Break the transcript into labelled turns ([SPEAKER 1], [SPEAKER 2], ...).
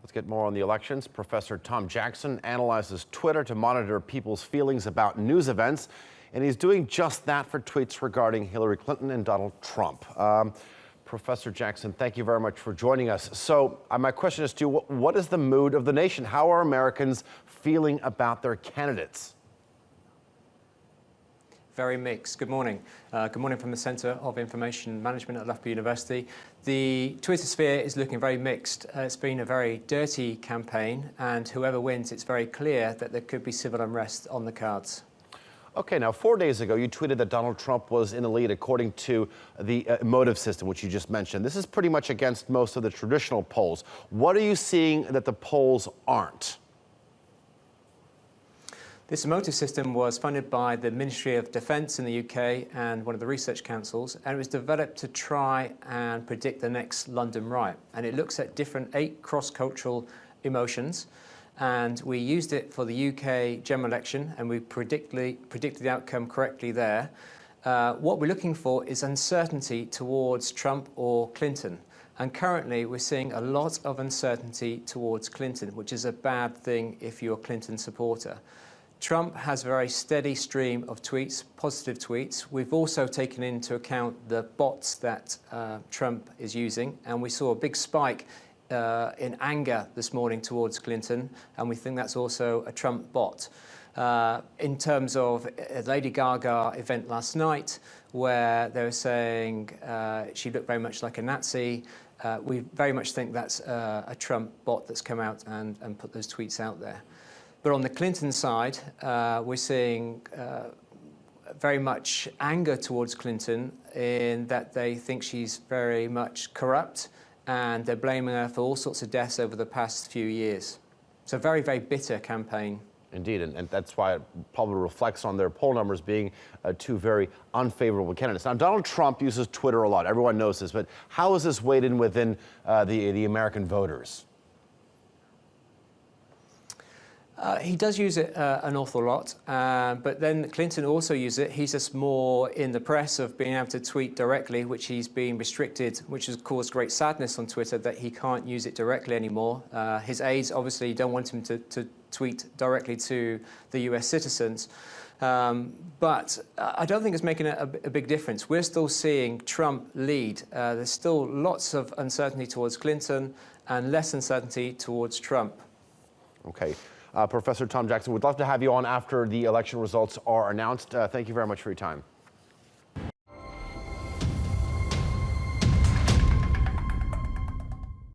[SPEAKER 1] Let's get more on the elections. Professor Tom Jackson analyzes Twitter to monitor people's feelings about news events, and he's doing just that for tweets regarding Hillary Clinton and Donald Trump. Professor Jackson, thank you very much for joining us. So my question is to you, what is the mood of the nation? How are Americans feeling about their candidates?
[SPEAKER 2] Very mixed. Good morning. Good morning from the Centre of Information Management at Loughborough University. The Twitter sphere is looking very mixed. It's been a very dirty campaign, and whoever wins, it's very clear that there could be civil unrest on the cards.
[SPEAKER 1] Okay, now 4 days ago, you tweeted that Donald Trump was in the lead according to the emotive system, which you just mentioned. This is pretty much against most of the traditional polls. What are you seeing that the polls aren't?
[SPEAKER 2] This emotive system was funded by the Ministry of Defence in the UK and one of the research councils, and it was developed to try and predict the next London riot. And it looks at eight cross-cultural emotions. And we used it for the UK general election, and we predicted the outcome correctly there. What we're looking for is uncertainty towards Trump or Clinton. And currently, we're seeing a lot of uncertainty towards Clinton, which is a bad thing if you're a Clinton supporter. Trump has a very steady stream of tweets, positive tweets. We've also taken into account the bots that Trump is using, and we saw a big spike in anger this morning towards Clinton, and we think that's also a Trump bot. In terms of a Lady Gaga event last night, where they were saying she looked very much like a Nazi, we very much think that's a Trump bot that's come out and put those tweets out there. But on the Clinton side, we're seeing very much anger towards Clinton in that they think she's very much corrupt, and they're blaming her for all sorts of deaths over the past few years. It's a very, very bitter campaign. Indeed,
[SPEAKER 1] and that's why it probably reflects on their poll numbers being two very unfavorable candidates. Now, Donald Trump uses Twitter a lot. Everyone knows this, but how is this weighed in within the American voters?
[SPEAKER 2] He does use it an awful lot, but then Clinton also uses it. He's just more in the press of being able to tweet directly, which he's been restricted, which has caused great sadness on Twitter that he can't use it directly anymore. His aides obviously don't want him to tweet directly to the US citizens. But I don't think it's making a big difference. We're still seeing Trump lead. There's still lots of uncertainty towards Clinton and less uncertainty towards Trump.
[SPEAKER 1] Okay. Professor Tom Jackson, we'd love to have you on after the election results are announced. Thank you very much for your time.